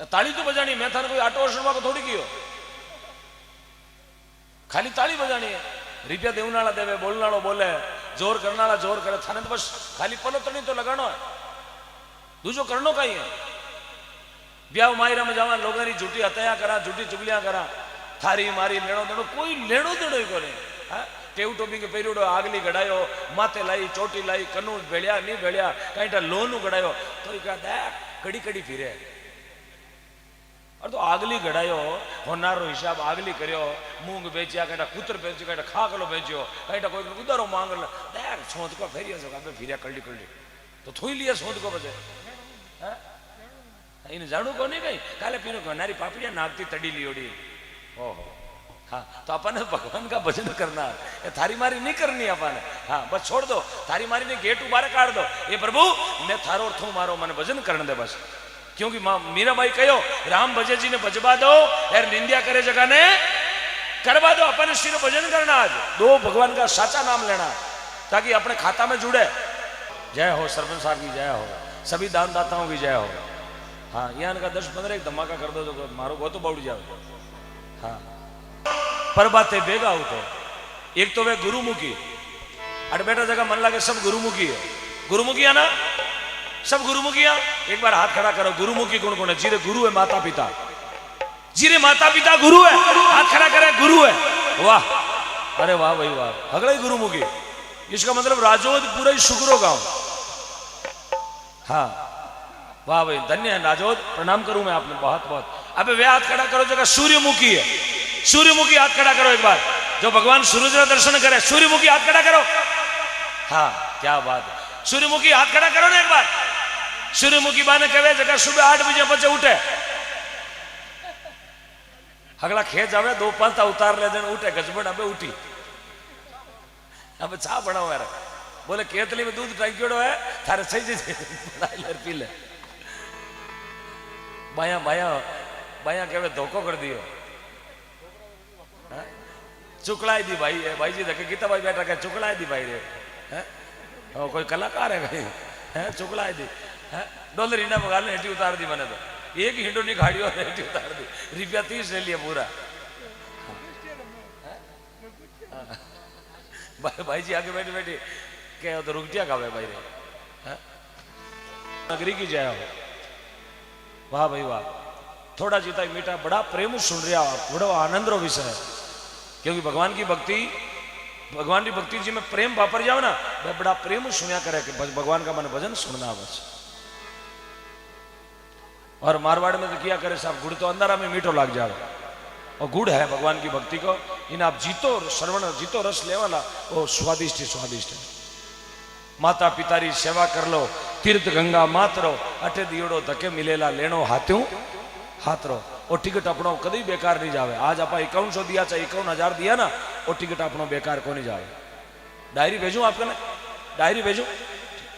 ताली तो बजानी, मैं थाने कोई आटो वसुलवा को थोड़ी कियो, खाली ताली बजानी है। रुपया देवनाला देवे, बोलनालो बोले, जोर करनाला जोर करे, थाने तो बस खाली पलोतनी तो लगानो है, दूसरो करनो कहीं है। ब्याह मायरा में जावा लोगों की झूठी हत्या करा, झूठी चुगलियां करा, थारी मारी लेनो देनो, कोई लेनो देनो ही कोनी। टेव टोपी के पेरियोडो आगली गड़ायो, माथे लाई चोटी लाई, कनू भेड़िया नहीं भेड़िया, कहीं लोनू गड़ायो तो देख कड़ी कड़ी फिरे। और तो आगली गड़ायो होनारो हिसाब आगली करियो, मूंग बेचिया, कहीं कूतर बेचियो, कहीं खाकलो बेचियो, कहीं कोई उदारो मांग ल, देख सोच को फेरिया सो अबे फिरिया कल्डी कल्डी तो थोई लिया सोच को बजे। इन जाणू को नहीं कहीं काले पीनो को नारी पापड़िया नागती तड़ी लियोड़ी। ओहो हाँ, तो अपन भगवान का भजन करना है, थारी मारी नहीं करनी अपन। हाँ बस छोड़ दो, थारी मारी ने गेट उबारे काट दो, ये प्रभु मैं थारो और थू मारो मन भजन करने दे बस। क्योंकि मीराबाई कहो राम भजे जी ने भजवा दो, यार निंदिया करे जगह ने करवा दो, अपन सिर भजन करना आज, दो भगवान का साचा नाम लेना ताकि अपने खाता में जुड़े। जय हो सरपंच साहब की जय हो, सभी दानदाताओं की जय हो। हाँ यहाँ का 10-15 एक धमाका कर दो तो मारो गो तो बाउड़ जाओ। हाँ पर बातें बेगा हो तो एक तो वे गुरुमुखी अट बेटा जगह मन लगे सब गुरुमुखी है, गुरुमुखी है ना, सब गुरुमुखी है। एक बार हाथ खड़ा करो, गुरुमुखी कौन कौन है? जिरे गुरु है माता पिता, जिरे माता पिता गुरु है, हाथ खड़ा करे गुरु है। वाह अरे वाह भाई वाह, अगला ही गुरुमुखी, इसका मतलब राजोद पूरा ही शुक्रो गांव। हाँ वाह भाई धन्य है राजोद, प्रणाम करूं मैं आपने बहुत बहुत। अबे वे हाथ खड़ा करो जगह सूर्यमुखी है, सूर्यमुखी हाथ खड़ा करो एक बार, जो भगवान सूरज का दर्शन करे सूर्यमुखी हाथ खड़ा करो। हाँ क्या बात है, सूर्यमुखी हाथ खड़ा करो ना एक बार। सूर्यमुखी बाने कहे जगह सुबह 8 बजे बच्चे उठे, अगला खेत जावे 2 पांता उतार ले देन उठे गजबड़, अबे उठी अब चा बनाओ यार, बोले केतली में दूध टांग्योड़ो है थारे सही जी पी ले। बाया बाया बाया कहे धोखो कर दियो, चुकलाई दी भाई है, भाई जी देखे गीता भाई बेटा कहे चुकलाई दी भाई रे है, कोई कलाकार है भाई है, चुकलाई दी है। डॉलर इना बगाल ने हेटी उतार दी, मैंने तो एक हिंडो नहीं खाड़ी और हेटी उतार दी, रुपया 30 ले लिया पूरा। भाई जी आगे बैठे बैठे क्या तो रुकटिया खावे भाई रे। नगरी की जय हो, वाह भाई वाह, थोड़ा जीता मीठा बड़ा प्रेम सुन रहा, बड़ा आनंद रो विषय है। क्योंकि भगवान की भक्ति जी में प्रेम वापर जाओ ना, मैं बड़ा प्रेम सुनिया करे कि भगवान का मन भजन सुनना बस। और मारवाड़ में तो किया करे साहब, गुड़ तो अंदर में मीठो लाग जाए, और गुड़ है भगवान की भक्ति को, इन आप जीतो श्रवण जीतो रस ले वाला वो स्वादिष्ट ही स्वादिष्ट है। माता पिता री सेवा कर लो, तीर्थ गंगा मात रो, अठे दियोड़ो धके मिलेला लेनो हाथों हाथ रो, और टिकट अपनो कभी बेकार नहीं जावे। आज आप 5100 दिया चाहे 51,000 दिया ना, और टिकट अपनो बेकार को नहीं जावे। डायरी भेजू आपके ना, डायरी भेजू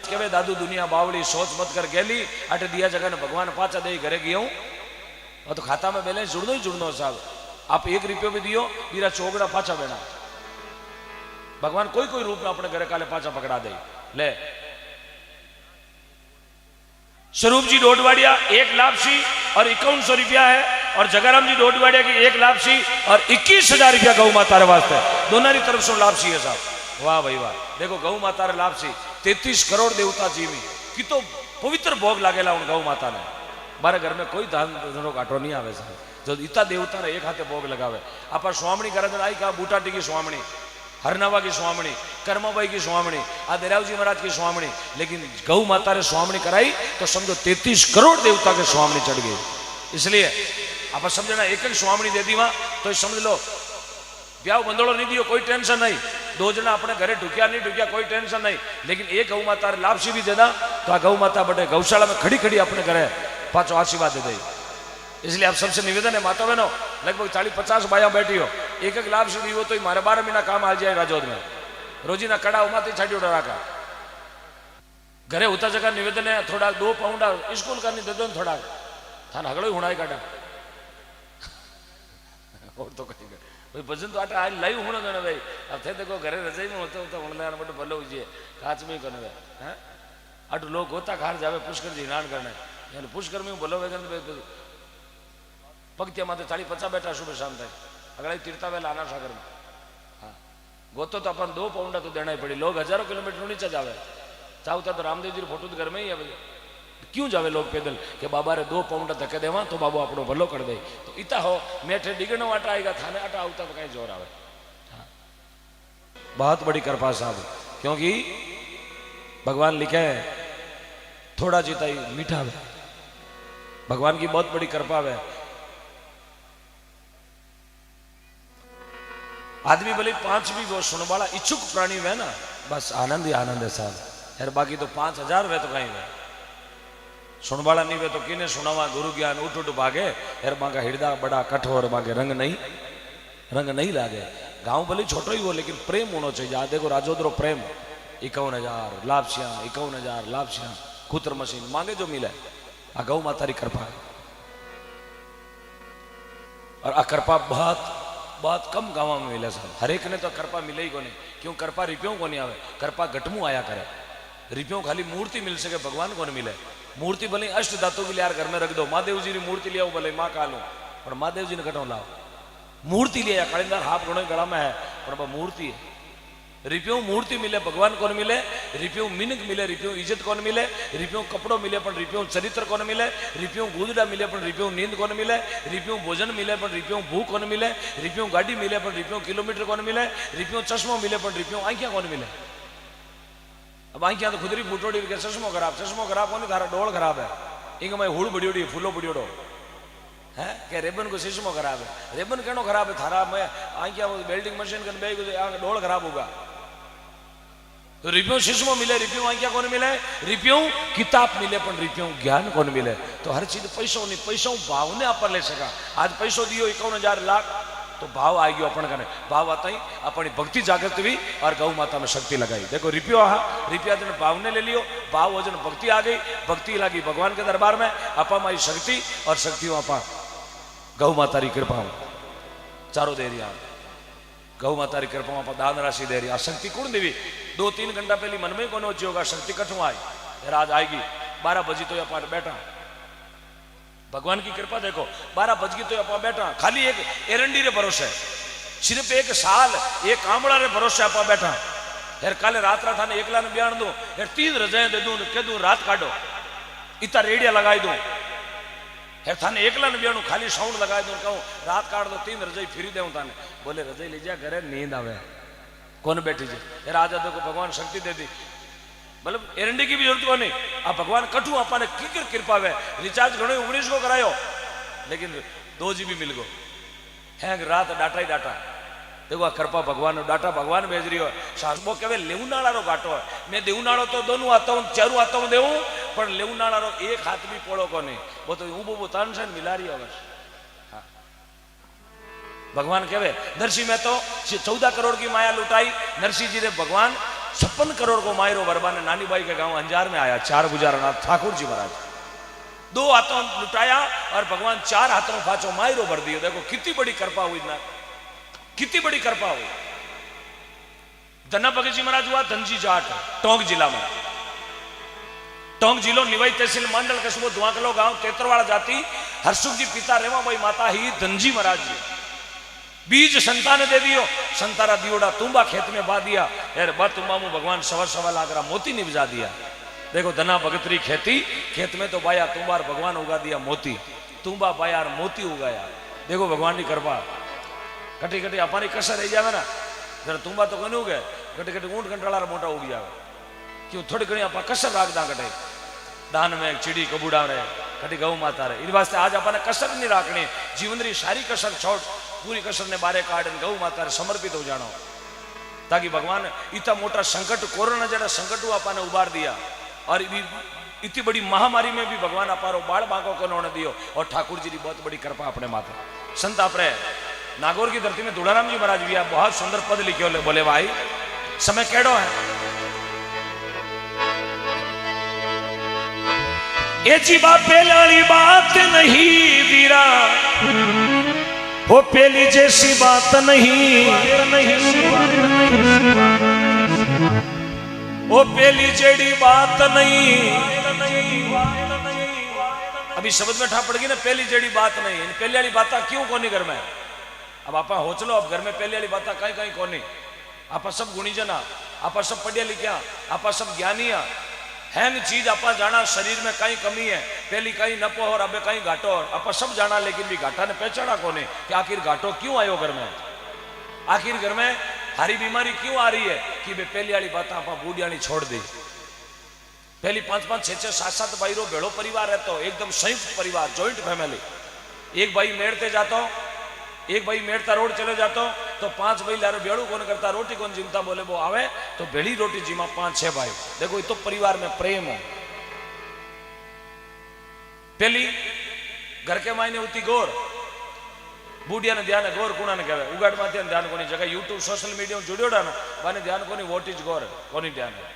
के भाई दादू दुनिया बावड़ी सोच मत कर गेली, अटे दिया जगह ने भगवान पाचा दे घरे गया हूँ, और तो खाता में बैलेंस जुड़नो ही जुड़नो साहब। आप 1 रुपयो भी दियो बीरा चौगड़ा पाचा बेना, भगवान कोई कोई रूप में अपने घरे काले पाचा पकड़ा दे। ले स्वरूप जी डोडवाड़िया 1 लापसी और 5100 रुपया है, और जगाराम जी डोडवाड़िया की 1 लापसी और 21,000 रुपया गौ माता वास्ते, दोनों की तरफ से लापसी है साहब। वाह भाई वाह, देखो गौ माता लापसी 33 करोड़ देवता जीवी की तो पवित्र भोग लागेला उन गौ माता ने। मारे घर में कोई धान घाटो नहीं आवे साहब, जो इतना देवता ने एक हाथे भोग लगावे। आप स्वामणी करे आई कहा बूटाटी की स्वामणी, हरनावा की स्वामणी, कर्माबाई की स्वामणी, आ देरावजी महाराज की स्वामणी, लेकिन गौ माता ने स्वामणी कराई तो समझो 33 करोड़ देवता के स्वामणी चढ़ गई। इसलिए आप समझना एक एक स्वामणी दे दी वहां तो समझ लो ब्याह बंदोड़ो नहीं दियो कोई टेंशन नहीं, 2 जना अपने घरे ढुकिया नहीं ढुकिया कोई टेंशन नहीं, लेकिन एक गौ माता लापसी भी देना तो आ गौ माता बटे गौशाला में खड़ी खड़ी अपने घरे पांचों आशीर्वाद दे दे। इसलिए आप सबसे निवेदन है माता बहनों, लगभग 40-50 बाया बैठी हो, एक एक लाभ दी हो तो मारे 12 महीना काम आ जाए राजौद में, रोजी ना कड़ा उमाती छाड़ी उड़ा रखा घरे होता जगह निवेदन है थोड़ा 2 पाउंड स्कूल करनी दे दो थोड़ा थान हगड़ो ही हुणाई काटा और तो कहीं भाई भजन तो आटा आज लाई होना देना भाई, अब थे देखो घरे रजाई में होते होता होने लगा बटे भलो हुई काच में करने हैं अट लोग होता खार जावे पुष्कर जी स्नान करने, यानी पुष्कर में बोलो वेगन पगथिया माथे 40-50 बैठा सुबह शाम तक अगला तीर्था वेला आना सागर में। हाँ गोतो तो अपन 2 पाउंडा तो देना ही पड़ी। लोग हजारों किलोमीटर नीचे जावे, चाहता तो रामदेव जी फोटो तो घर में ही है। क्यों जावे लोग पैदल कि बाबा रे 2 पाउंडा धक्के देवा तो बाबू अपनो भलो कर दे। तो इता हो मेठे डिगण वाटा आएगा थाने आटा आवता तो कहीं जोर आवे। हाँ बहुत बड़ी कृपा साहब, क्योंकि भगवान लिखे है थोड़ा जीता ही मीठा है। भगवान की बहुत बड़ी कृपा है। आदमी भले 5 भी वो सुन वाला इच्छुक प्राणी है ना, बस आनंद ही आनंद है साहब यार। बाकी तो 5000 वे तो कहीं वे सुन वाला नहीं वे तो किने सुनावा गुरु ज्ञान उठ उठ भागे यार। मांगा हृदय बड़ा कठोर, मांगे रंग नहीं लागे। गांव भले छोटो ही हो लेकिन प्रेम होना चाहिए। आ देखो राजोद्रो प्रेम 51,000 लापसिया, 51,000 लापसिया कूतर मशीन मांगे जो मिले। आ गौ माता री कृपा है। और आ कृपा बहुत कम गाँव में मिले साहब। हरेक ने तो कृपा मिले ही को नहीं। क्यों कृपा रिप्यों को नहीं आवे, कृपा घटमू आया करे। रिप्यों खाली मूर्ति मिल सके, भगवान को नहीं मिले। मूर्ति भले अष्ट धातु की यार घर में रख दो, महादेव जी की मूर्ति लिया भले माँ कालू, पर महादेव जी ने घटो लाओ। मूर्ति लिया कालिंदार हाथ गणो गड़ा में है पर मूर्ति है। रिप्यों मूर्ति मिले भगवान को मिले। रिप्यों मिनक मिले, रिप्यों इज्जत को मिले। रिप्यों कपड़ो मिले पर रिप्यों चरित्र को मिले। रिप्यों गुदड़ा मिले पर रिप्यों नींद को मिले। रिप्यों भोजन मिले पर रिप्यों भूख को मिले। रिप्यों गाड़ी मिले पर रिप्यों किलोमीटर को मिले। रिप्यों चश्मो मिले पर रिप्यों आंखियां को मिले। अब आंखियां तो खुदरी फूटोड़ी के चश्मो खराब को नहीं, थारा डोल खराब है। इंग मैं हुड़ बड़ियोड़ी फूलो बड़ियोड़ो है कि रेबन को चश्मो खराब है। रेबन कहनो खराब है थारा में आंखियां वेल्डिंग मशीन कर बे डोल खराब होगा। तो रिप्यों चश्मो मिले, रिप्यों आंखियां कौन मिले। रिप्यों किताब मिले पर रिप्यों ज्ञान कौन मिले। तो हर चीज पैसों नहीं, पैसों भाव ने अपन ले सका। आज पैसों दियो 51,000 लाख तो भाव आ गयो अपन कने। भाव आता ही अपनी भक्ति जागृत हुई और गौ माता में शक्ति लगाई। देखो रिप्यो रिपिया जन भाव ने ले लियो, भाव वजन भक्ति आ गई, भक्ति लगी भगवान के दरबार में। अपा माई शक्ति और शक्तियों अपा गौ माता की कृपा चारों दे रही। गौ माता की कृपा आप दान राशि दे रही। आ शक्ति कौन देवी 2-3 घंटा पहले मन में कौन होची होगा शक्ति कठू आई आज आएगी। 12 बजी तो यहाँ बैठा भगवान की कृपा देखो। 12 बज गई तो यहाँ बैठा खाली एक एरंडी रे भरोसे, सिर्फ 1 साल एक कामड़ा रे भरोसे आप बैठा यार। काले रात थाने एकला ने बयान दू यार 3 रजाएं दे दू कह दू रात काटो इतना रेडिया लगाई दू यार। थाने एकला ने बयानू खाली साउंड लगा दू कहूँ रात काट दो 3 रजाई फिरी दे थाने। बोले रजाई लीजिए घरे नींद आवे कौन बैठी जे यार। आज देखो भगवान शक्ति दे दी, मतलब एरंडी की भी जरूरत को नहीं। आप भगवान कठू अपने की कृपा है। रिचार्ज घणो 19 को करायो लेकिन 2 GB मिल गो हैंग रात डाटा ही डाटा। देखो कृपा भगवान डाटा भगवान भेज रही हो। सासबो कहे लेवनाड़ा रो घाटो है। मैं देवनाड़ो तो दोनों आता हूँ चारू आता हूँ देव पर लेवनाड़ा रो एक हाथ भी पोड़ो को नहीं। वो तो वो तानसन मिला रही होगा। हाँ भगवान कहे नरसिंह में तो 14 करोड़ की माया लुटाई। नरसिंह जी ने भगवान 56 करोड़ को मायरो बरबाने नानी बाई के गांव अंजार में आया। 4 गुजारनाथ ठाकुर जी महाराज 2 हाथों लुटाया और भगवान 4 हाथों फाचो मायरो भर दियो। देखो कितनी बड़ी कृपा हुई ना, कितनी बड़ी कृपा हुई। धन्ना भगत जी महाराज हुआ धनजी जाट टोंक जिला में। टोंक जिलो निवाई तहसील मंडल कस्बो दुआकलो गांव तेतरवाड़ा जाति हरसुख जी पिता रेवा भाई माता ही धनजी महाराज जी। बीज संतान दे दियो संतारा दियोड़ा तुम्बा खेत में बा दिया यार। बा तुम्बा मु भगवान 1.25 लाख मोती निपजा दिया। देखो धना भगतरी खेती खेत में तो बाया तुम्बार भगवान उगा दिया मोती। तुम्बा बायार मोती उगाया। देखो भगवान की कृपा। कटी कटी अपनी कसर रह जाए ना जरा तुम्बा तो कोई उगे कटी कटी ऊंट कंटाला मोटा उग जाए। क्यों थोड़ी घनी आप कसर राख दा कटे दान में चिड़ी कबूड़ा रहे कटी गौ माता रहे। इन वास्ते आज अपने कसर नहीं राखनी। जीवन री सारी कसर छोड़ पूरी कसर ने बारे काट गौ माता समर्पित हो जानो ताकि भगवान इतना मोटा संकट कोरोना जरा संकट अपने उबार दिया। और इतनी बड़ी महामारी में भी भगवान अपारो बाल बांको को उन्होंने दियो। और ठाकुर जी की बहुत बड़ी कृपा अपने माथे। संत अपने नागौर की धरती में दुलाराम जी महाराज भी बहुत सुंदर पद लिखे बोले भाई समय केड़ो है ये जी पहली बात नहीं वीरा वो पहली जैसी बात नहीं वो पहली जेड़ी बात नहीं। अभी शब्द में ठा पड़ गई ना, पहली जड़ी बात नहीं, पहली वाली बात क्यों कोनी घर में। अब आप हो चलो, अब घर में पहली वाली बात कहीं कहीं कोनी। आप सब गुणीजना, आप सब पढ़िया लिखिया, आप सब ज्ञानिया हैंग चीज आप जाना शरीर में कहीं कमी है, पहली कहीं नपो और अब कहीं घाटो और आप सब जाना, लेकिन भी घाटा ने पहचाना कोने कि आखिर घाटो क्यों आयो घर में, आखिर घर में हारी बीमारी क्यों आ रही है कि वे पहली वाली बात आप बूढ़ियाणी छोड़ दी। पहली 5-5, 6-6, 7-7 भाई रो भेड़ो परिवार रहता हो, एकदम संयुक्त परिवार, जॉइंट फैमिली। एक भाई मेड़ते जाता हो, एक भाई मेड़ता रोड चले जाता हो तो 5 भाई लारे बेड़ू कौन करता, रोटी कौन जिमता, बोले वो आवे तो बेड़ी रोटी जिमा 5-6 भाई। देखो ये तो परिवार में प्रेम हो। पहली घर के मायने होती गोर, बूढ़िया ने ध्यान है गोर कुणा ने कहे, उगाड़ माथे ध्यान कोनी, जगह यूट्यूब सोशल मीडिया में जुड़ियोड़ा ना बाने ध्यान कोनी, वोट इज गोर कोनी ध्यान है।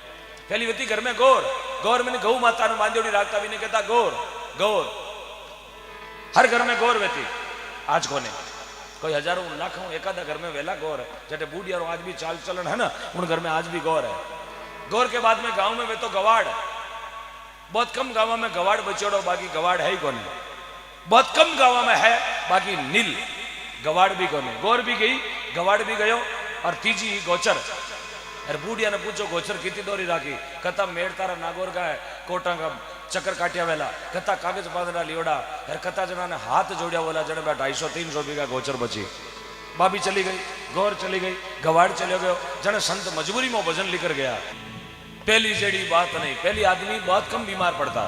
पहली होती घर में गोर, गौर मैंने गौ माता ने बांधोड़ी राखता भी नहीं कहता गौर, गौर हर घर में गौर रहती। आज कोने कोई हजारों लाखों एकादा घर में वेला गौर है, जैसे बूढ़िया आज भी चाल चलन है ना, उन घर में आज भी गौर है। गौर के बाद में गांव में वे तो गवाड़, बहुत कम गांव में गवाड़ बचेड़ो, बाकी गवाड़ है ही कोने, बहुत कम गांव में है, बाकी नील गवाड़ भी कोने। गौर भी गई, गवाड़ भी गयो, और तीजी गोचर। अरे बूढ़िया ने पूछो गोचर कितनी दोरी राखी, कथा मेड़ तारा नागौर का है, कोटा का चक्कर काटिया वेला, कथा कागज बांधना लियोड़ा, यार कथा जना ने हाथ जोड़िया बोला जने 250-300 बीघा गोचर बची। भाभी चली गई, गौर चली गई, गवाड़ चले गयो, जने संत मजबूरी में भजन लिखकर गया। पहली जड़ी बात नहीं, पहली आदमी बहुत कम बीमार पड़ता,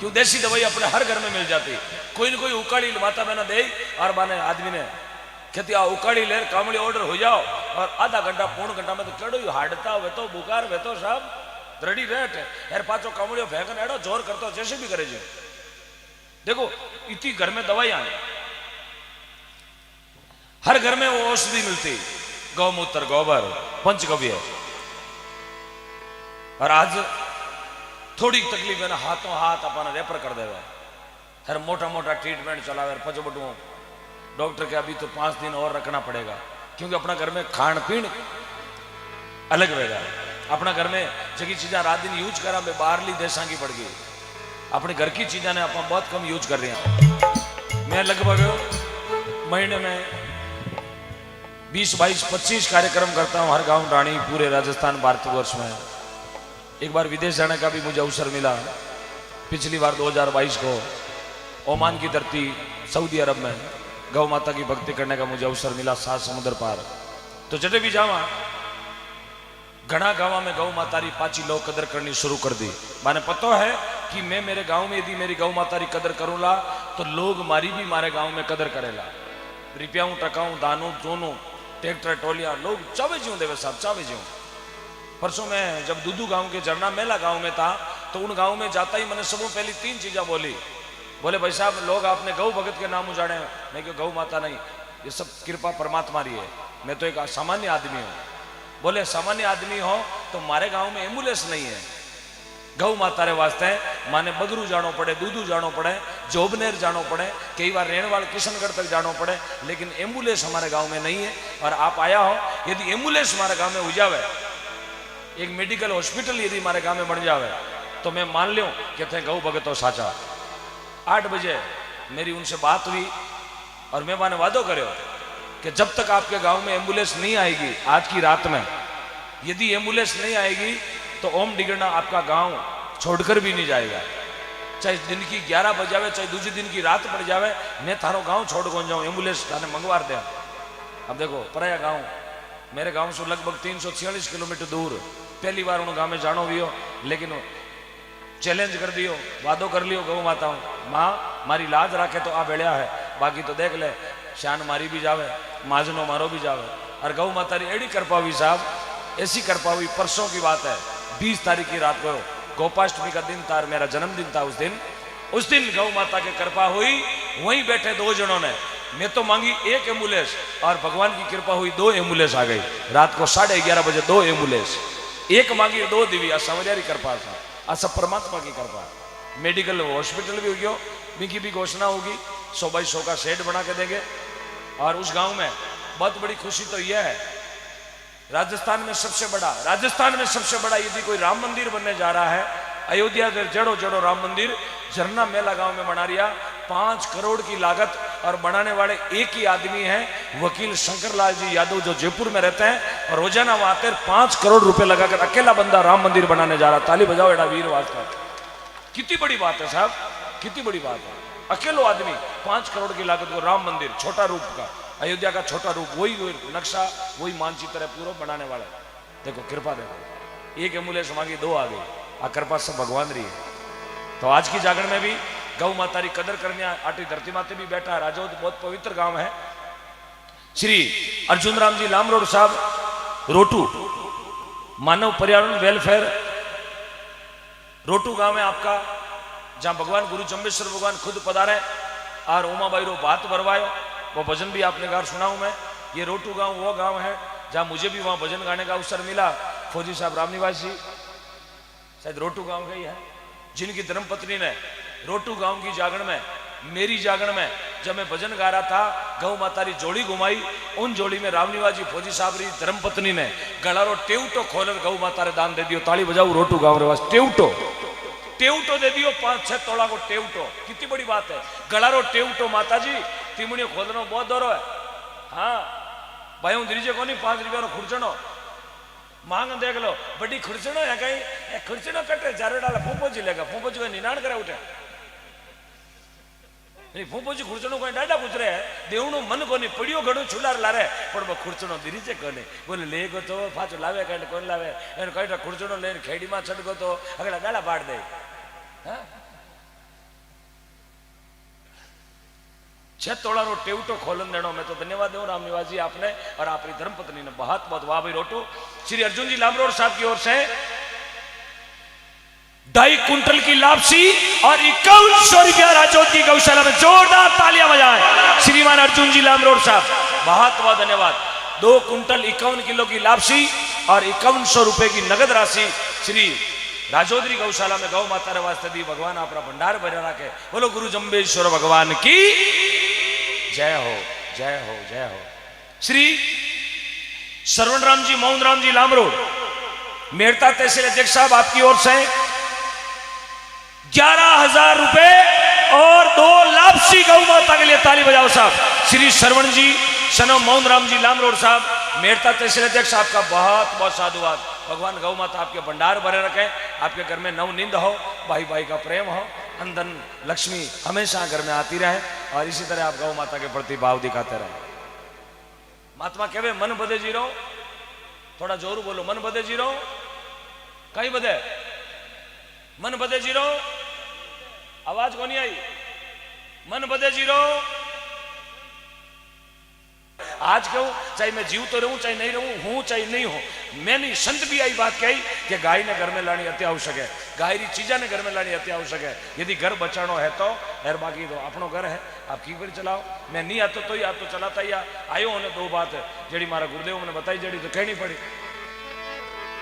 क्यों देसी दवाई अपने हर घर में मिल जाती। कोई न कोई उकाड़ी माता बहना दे और बाने आदमी ने कहती आ उकाड़ी ले, कामड़ी ऑर्डर हो जाओ, और आधा घंटा 1.5 घंटा में तो केड़ो हाड़ता वे तो बुखार वे तो सब रेडी रेट यार, पाचो कामड़ियों फेंकन एडो जोर करतो जैसे भी करे जी। देखो इतनी घर में दवाइयां हैं, हर घर में वो औषधि मिलती, गौमूत्र गोबर पंचगव्य। और आज थोड़ी तकलीफ है ना, हाथों हाथ अपन रेफर कर देवे, हर मोटा मोटा ट्रीटमेंट चलावे, पचो बटू डॉक्टर के अभी तो 5 दिन और रखना पड़ेगा, क्योंकि अपना घर में खान पीन अलग रहेगा। अपना घर में जगी चीज़ा रात दिन यूज करा, बाहरली देशा की पड़ गई, अपने घर की चीज़ा ने आप बहुत कम यूज कर रहे हैं। मैं लगभग महीने में 20, 22, 25 कार्यक्रम करता हूँ हर गांव रानी पूरे राजस्थान भारतवर्ष में। एक बार विदेश जाने का भी मुझे अवसर मिला, पिछली बार 2022 को ओमान की धरती सऊदी अरब में गौ माता की भक्ति करने का मुझे अवसर मिला, 7 समुद्र पार। तो जब भी जावा घना गांव में गौ माता री पाची लोग कदर करनी शुरू कर दी। माने पता है कि मैं मेरे गांव में यदि मेरी गौ माता री कदर करूंगा तो लोग मारी भी मारे गांव में कदर करेला, रुपयाऊं टकाऊं दानों दोनों ट्रैक्टर टोलिया लोग चावे ज्यों देवे साहब चावे ज्यों। परसों में जब दूदू गांव के झरना मेला गांव में था तो उन गांव में जाता ही मैंने सबों पहली 3 चीजें बोली। बोले भाई साहब लोग आपने गौ भगत के नाम उजाड़े, मैं क्यों गौ माता नहीं, ये सब कृपा परमात्मा री है, मैं तो एक सामान्य आदमी हूँ। बोले सामान्य आदमी हो तो मारे गांव में एम्बुलेंस नहीं है, गौ माता रे वास्ते माने बगरू जानो पड़े, दूधू जानो पड़े, जोबनेर जानो पड़े, कई बार रेणवाल किशनगढ़ तक जानो पड़े, लेकिन एम्बुलेंस हमारे गांव में नहीं है। और आप आया हो, यदि एम्बुलेंस हमारे गांव में हो जावे, एक मेडिकल हॉस्पिटल यदि हमारे गांव में बन जावे तो मैं मान लूं कि थे गौ भगत हो साचा। 8 बजे मेरी उनसे बात हुई और मैं माने वादो करो कि जब तक आपके गांव में एम्बुलेंस नहीं आएगी, आज की रात में यदि एम्बुलेंस नहीं आएगी तो ओम डिगना आपका गांव छोड़कर भी नहीं जाएगा। चाहे दिन की 11 बज जावे, चाहे दूसरे दिन की रात पड़ जावे, मैं थारो गांव छोड़ कौन जाऊं, एम्बुलेंस थाने मंगवार दे। अब देखो पराया गांव मेरे गांव से लगभग 346 किलोमीटर दूर, पहली बार उन गांव में जानो भी हो, लेकिन चैलेंज कर दियो, वादो कर लियो गौ माता माँ मारी लाज राखे तो आ बेड़िया है, बाकी तो देख ले शान मारी भी जावे, माजनो मारो भी जावे। और गौ माता री एड़ी कृपा हुई साहब, ऐसी कृपा हुई, परसों की बात है 20 तारीख की रात को गोपाष्टमी का दिन था, मेरा जन्मदिन था उस दिन गौ माता की कृपा हुई। वहीं बैठे 2 जनों ने, मैं तो मांगी 1 एम्बुलेंस और भगवान की कृपा हुई 2 एम्बुलेंस आ गई। रात को 11:30 बजे 2 एम्बुलेंस, 1 मांगी 2 दिवी। समझारी कृपा था, सब परमात्मा की कृपा। मेडिकल हॉस्पिटल भी हो गया, इनकी भी घोषणा होगी, 100 बाई 100 का शेड बना के देंगे। और उस गांव में बहुत बड़ी खुशी तो यह है, राजस्थान में सबसे बड़ा यदि कोई राम मंदिर बनने जा रहा है, अयोध्या जड़ो जड़ो राम मंदिर झरना मेला गांव में बना रिया, 5 करोड़ की लागत, और बनाने वाले एक ही आदमी हैं, वकील शंकरलाल जी यादव, जो जयपुर में रहते हैं, और रोजाना वहां आते 5 करोड़ रुपए लगाकर अकेला बंदा राम मंदिर बनाने जा रहा। ताली बजाओ एडा वीर वास्ता। कितनी बड़ी बात है साहब, कितनी बड़ी बात है। अकेलो आदमी 5 करोड़ की लागत को राम मंदिर, छोटा रूप का, अयोध्या का छोटा रूप, वही नक्शा, वही मानचित्र है पूरा बनाने वाला। देखो कृपा, देखो एक एम्बुलेंस मांगी 2 आ गई, आ कृपा सब भगवान रही है। तो आज की जागरण में भी गौ माता की कदर करने आटी धरती माते भी बैठा है। राजौद बहुत पवित्र गांव है। श्री अर्जुन राम जी लामरोड साहब रोटू, मानव पर्यावरण वेलफेयर रोटू गांव है आपका, जहां भगवान गुरु चंबेश्वर भगवान खुद पधारे और उमाबाई रो बात भरवायो। वो भजन भी आपने गार सुनाऊं मैं। ये रोटू गांव वो गांव है जहां मुझे भी वहां भजन गाने का अवसर मिला। फौजी साहब रामनिवास जी शायद रोटू गांव के ही है, जिनकी धर्मपत्नी ने रोटू गांव की जागरण में, मेरी जागरण में जब मैं भजन गा रहा था, गौ माता री जोड़ी घुमाई। उन जोड़ी में रामनिवास जी फौजी साहब री धर्मपत्नी ने गलारो टेवटो खोलकर गौ माता रे दान दे दियो। ताली बजाओ रोटू गांव रे वास। टेवटो, टेवटो दे दियो, 5-6 तोला को टेवटो। कितनी बड़ी बात है। गलारो टेवटो माता जी, तिमणियों खोलनो बहुत दौरो है। हाँ भाई हूँ दीजिए को नहीं, 5 रुपया खुर्चनो मांग देख लो, बड़ी खुर्चनो है कहीं खुर्चनो कटे चारो डाला फूफो जी लेगा, फूफो जी निनाण करे उठे नहीं, फूफो जी खुर्चनो कोई डाडा गुजरे है, देवणो मन को नहीं पड़ियो घड़ो छुलार लारे, पर वो खुर्चनो दीरीजे कोने बोले लेगो तो पाछो लावे कहीं कौन लावे, एन कहीं खुर्चनो लेने खेड़ी में छटको तो अगला डाला पाड़ दे। हाँ 6 तोला रो टेवटो खोलन देनो। मैं तो धन्यवाद दूं रामनिवास जी आपने और आपकी धर्मपत्नी ने, बहुत बहुत वाह भाई रोटू। श्री अर्जुन जी लामरोड साहब की ओर से 2.5 कुंटल की लापसी और 5100 रुपया राजौद की गौशाला में जोरदार तालियां बजाएं श्रीमान अर्जुन जी लामरोड साहब, बहुत बहुत धन्यवाद। 2 कुंटल 51 किलो की लापसी और 5100 रुपए की नगद राशि श्री राजौद्री गौशाला में गौ माता रे वास्ते दी। भगवान आपका भंडार भरे रखे। बोलो गुरु जम्बेश्वर भगवान की जय हो, जय हो, जय हो। श्री श्रवण राम जी, मोहन राम जी लामरोड, मेड़ता तहसील अध्यक्ष साहब आपकी ओर से 11,000 रुपए और 2 लापसी गौ माता के लिए ताली बजाओ साहब। श्री श्रवण जी सनो मोहन राम जी लामरोड साहब, मेड़ता तहसील अध्यक्ष आपका बहुत बहुत साधुवाद। भगवान गौ माता आपके भंडार भरे रखे, आपके घर में नवनिंद हो, भाई भाई का प्रेम हो, अंदन लक्ष्मी हमेशा घर में आती रहे और इसी तरह आप गौ माता के प्रति भाव दिखाते रहे। महात्मा कहवे मन बदे जीरो, थोड़ा जोर बोलो, मन बदे जीरो, कहीं बदे मन बदे जीरो, आवाज को नहीं आई, मन बदे जीरो। आज क्यों, चाहे मैं जीव तो रहूं चाहे नहीं रहूं, हूं चाहे नहीं हूं, मैंने संत भी आई बात कही कि गाय ने घर में लानी अति आवश्यक है, गाय री चीजा ने घर में लानी अति आवश्यक है। यदि घर बचानो है तो एर, बाकी तो अपनो घर है, आप की पर चलाओ। मैं नहीं आता तो ही आप तो चलाता ही आयो होने। 2 बात जड़ी मारा गुरुदेव ने बताई, जड़ी तो कहनी पड़ी।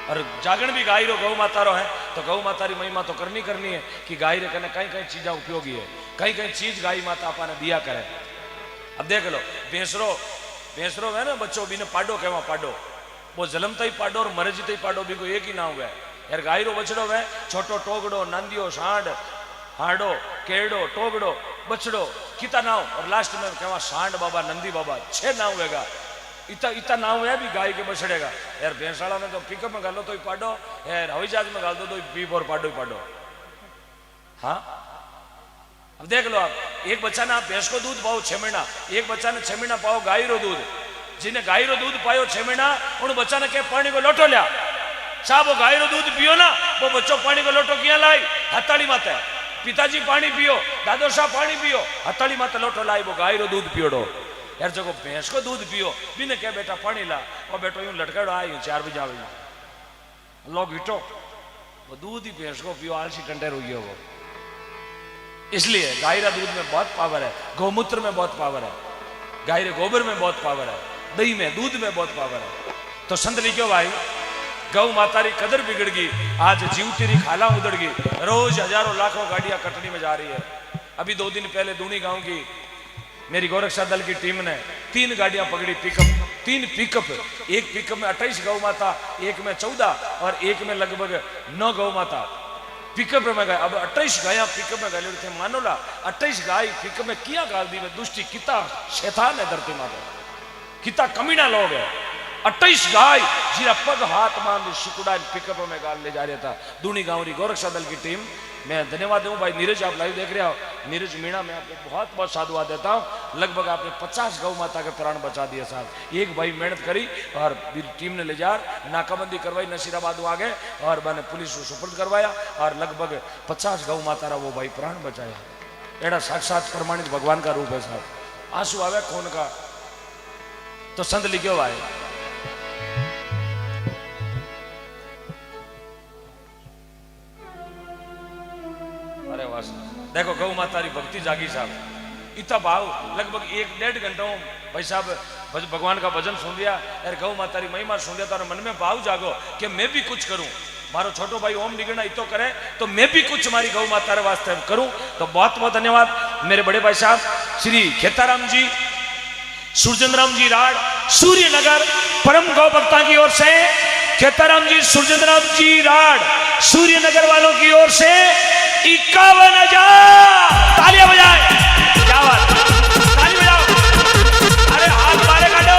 और जागरण भी गाय रो गौ माता रो है, तो गौ माता री महिमा तो करनी करनी है कि गाय रे कने कई कई चीजा उपयोगी है, कई कई चीज गाय माता आपने दिया करे। अब देख लो भैंसरो है ना बच्चों भी ने पाडो कहवा, पाडो वो जलमता ही पाडो और मरजता ही पाडो भी कोई एक ही ना हुआ यार। गाय रो बछड़ो है, छोटो टोगड़ो, नांदियो, सांड, हाडो, केड़ो, टोगड़ो, बछड़ो, किता नाव, और लास्ट में कहवा सांड बाबा, नंदी बाबा, 6 नाव होगा। इतना नाव है भी गाय के बछड़ेगा यार। भैंसाला ने तो पिकअप में गालो तो ही पाडो यार, हवाई जहाज में गाल दो तो पीप और पाडो ही पाडो। हाँ अब देख लो आप, एक बच्चा ना भैंस को दूध पाओ 6 महीना, एक बच्चा ने 6 महीना पाओ गाय रो दूध। जिन्हें गाय रो दूध पायो 6 महीना, उन बच्चा ने क्या पानी को लोटो लिया साहब, वो गाय रो दूध पियो ना, वो बच्चों पानी को लोटो किया लाई, हथाड़ी माता। पिताजी पानी पियो, दादो साहब पानी पियो, हथाड़ी माता लोटो लाई, वो गाय रो दूध पियोड़ो यार। जो भैंस को दूध पियो बिने क्या बेटा पानी ला, और बेटो यूं लटकाड़ो आई 4 बजे आवे लोग हिटो, वो दूध ही भैंस को पियो, आलसी टंटे रोगी हो। इसलिए गाय रा दूध में बहुत पावर है, गौमूत्र में बहुत पावर है, गाय रे गोबर में बहुत पावर है, दही में दूध में बहुत पावर है। तो संत लिखो भाई, गौ माता री कदर बिगड़ गई, आज जीवती री खाला उधड़ गई, रोज हजारों लाखों गाड़ियां कटनी में जा रही है। अभी 2 दिन पहले दूनी गांव की मेरी गोरक्षा दल की टीम ने 3 गाड़ियां पकड़ी, पिकअप, 3 पिकअप, एक पिकअप में 28 गौ माता, एक में 14 और एक में लगभग 9 गौ माता। पिकअप में गए अब 28 गाया पिकअप में गए थे मानोला 28 गाय पिकअप में किया गाल दी में दुष्टि किता शैतान है धरती माता किता कमीना लोग है 28 गाय जीरा पग हाथ मान शिकुड़ा पिकअप में गाल ले जा रहा था दूनी गांवरी गोरक्षा दल की टीम। मैं धन्यवाद दूं भाई नीरज, आप लाइव देख रहे हो नीरज मीणा, मैं आपको बहुत बहुत साधुवाद देता हूं। लगभग आपने 50 गौ माता के प्राण बचा दिए साहब। एक भाई मेहनत करी और टीम ने ले जा नाकाबंदी करवाई नसीराबाद आ गए और मैंने पुलिस को सुपुर्द करवाया और लगभग 50 गौ माता वो भाई प्राण बचाया। एड़ा साक्षात प्रमाणित भगवान का रूप है साहब। आंसू आवे खून का तो संत लिखो भाई देखो गौ माता री भक्ति जागी साहब। इतना भाव लगभग 1-1.5 घंटा भाई साहब भगवान का भजन सुन लिया यार गौ माता री महिमा सुन लिया तो मन में भाव जागो कि मैं भी कुछ करूं। मारो छोटो भाई ओम निगणा इतो करे तो मैं भी कुछ मारी गौ माता रे वास्ते करूं। तो बहुत बहुत धन्यवाद मेरे बड़े भाई साहब श्री खेताराम जी सूर्यचंद्राम जी राड सूर्यनगर परम गौ भक्ता की ओर से खेताराम जी सूर्यचंद्राम जी राड सूर्यनगर वालों की ओर से 51,000 तालियां बजाए। क्या बात, ताली बजाओ, अरे हाथ बारे काटो।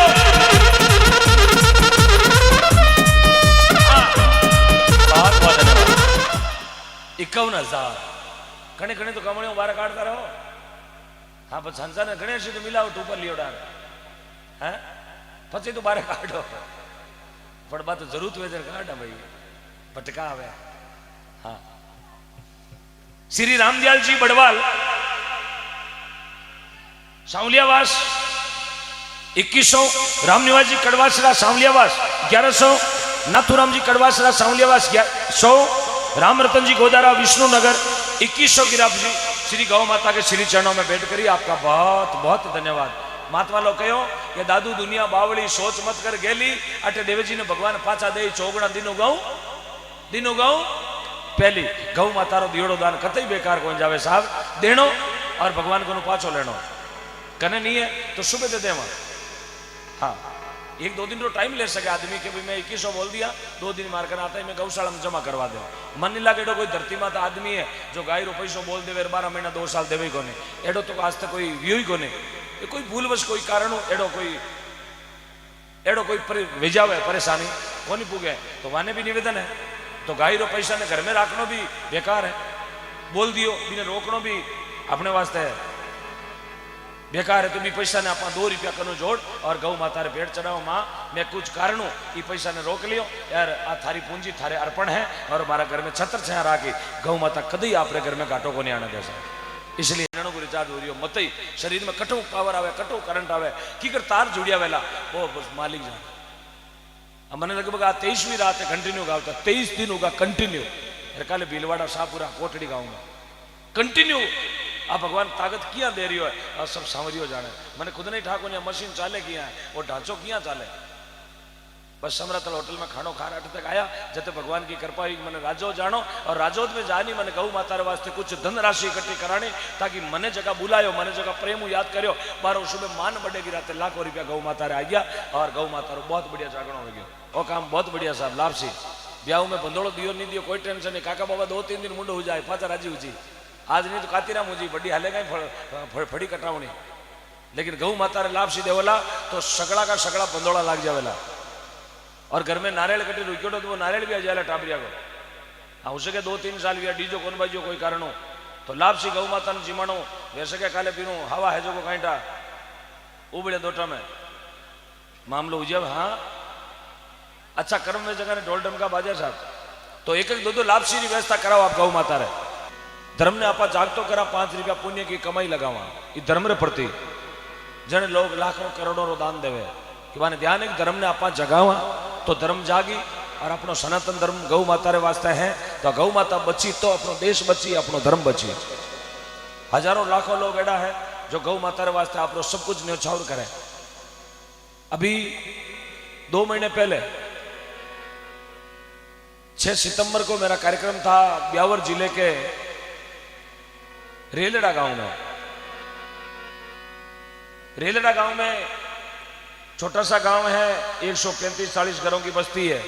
बहुत बहुत धन्यवाद। 51,000 कने कने तो कमड़ियों बारे काटता रहो। हाँ पर संसा ने गणेश तो मिलावट ऊपर लियो डाल है પછી तो बारे काटो पर बात जरूरत हुए काटा भाई भटका आवे। हाँ श्री रामदयाल जी बड़वाल सांवलियावास 2100 रामनिवास जी कड़वासरा सांवलियावास 1100 नाथुराम जी कड़वासरा सांवलियावास 100 रामरतन जी गोदारा विष्णुनगर 2100 गिराफ जी श्री गौ माता के श्री चरणों में बैठ करी आपका बहुत बहुत धन्यवाद। महात्मा लोग कहो कि दादू दुनिया बावड़ी सोच मत कर गेली अटे देवजी ने भगवान पाचा दे चौगुना दिनो गऊ पहली गौ माता रो दियोड़ो दान कतई बेकार को जावे साहब देनो और भगवान को पाछो लेनो कने नहीं है तो सुबह दे देवा। हाँ 1-2 दिन रो टाइम ले सके आदमी के भी मैं 2100 बोल दिया 2 दिन मार कर आता है मैं गौशाला में जमा करवा दे। मन नहीं लागे कोई धरती माता आदमी है जो गाय रो पैसो बोल दे 12 महीना 2 साल देवे को एडो तो आज तक कोई व्यू ही को कोई भूलवश कोई कारण हो एडो कोई भेजावे परेशानी कोनी पुगे तो वाने भी निवेदन है तो गाय रो पैसा ने घर में रखना भी बेकार है। बोल दियो बिने रोकनो भी अपने वास्ते है बेकार है। तो भी पैसा ने आप 2 रुपया कनो जोड़ और गौ माता रे भेंट चढ़ाओ माँ मैं कुछ कारणों ये पैसा ने रोक लियो यार आ थारी पूंजी थारे अर्पण है और हमारा घर में छत्र छाया राखी गौ माता कदी आपरे घर में घाटो को नहीं आने दे सकती। इसलिए इन्हों को रिचार्ज हो रही हो मत ही शरीर में कटो पावर आवे कटो करंट आवे की कर तार जुड़िया वेला वो बस मालिक जाने। मैंने लगभग 23वीं रात कंटिन्यू गावता 23 दिन होगा कंटिन्यू काले भीलवाड़ा शाहपुरा कोटड़ी गाँव में कंटिन्यू आ भगवान ताकत किया दे रही हो और सब सांवरियो जाने। मैंने खुद नहीं ठाको मशीन चाले किया है वो ढांचो किया चाले बस समरातल होटल में खानो खा रहा तक आया जते भगवान की कृपा हुई मैंने राजो जानो और राजोद में जानी मैंने गौ माता वास्ते कुछ धन राशि इकट्ठी करानी ताकि मने जगह बुलायो मने जगह प्रेम याद करो बारो सुबह मान बढ़ेगी रात लाखों रुपया गौ माता आ गया और गौ माता बहुत बढ़िया जागरण हो गया वो काम बहुत बढ़िया साहब लाभसी ब्याह में बंदोड़ो दियो नहीं दियो कोई टेंशन नहीं काका बाबा 2-3 दिन मुंडो हो जाए पाचा राजी हुई आज नहीं तो कातीराम हुई बड़ी हालेगा फड़ी कटावनी लेकिन गौ माता लाभ सी देवला तो सगड़ा का सगड़ा बंदोड़ा लाग जावेला और घर में नारियल कटी रुक्यो तो वो नारियल भी आ जाए टाबरिया को हाँ हो सके 2-3 साल भी डीजो कौन बाजो कोई कारण हो तो लाभ सी गौ माता ने जीमाणो वैसे क्या काले पीनो हवा है जो को कांटा उबड़े दोटा में मामलो उजब। हाँ अच्छा कर्म में जगह ने ढोल डमका बाजा साहब तो 1-2 लाभसी की व्यवस्था कराओ आप गौ माता रे धर्म ने आपा जागतो करा 5 रुपया पुण्य की कमाई लगावा ये धर्म रे प्रति जने लोग लाखों करोड़ों रो दान देवे कि माने ध्यान है कि धर्म ने आपा जगावा तो धर्म जागी और अपनो सनातन धर्म गौ माता रे वास्ते है तो गौ माता बची तो अपनो देश बची अपनो धर्म बची। हजारों लाखों लोग एड़ा है जो गौ माता रे वास्ते आप सब कुछ न्यौछावर करे। अभी 2 महीने पहले 6 सितंबर को मेरा कार्यक्रम था ब्यावर जिले के रेलड़ा गांव में छोटा सा गांव है 135-40 घरों की बस्ती है।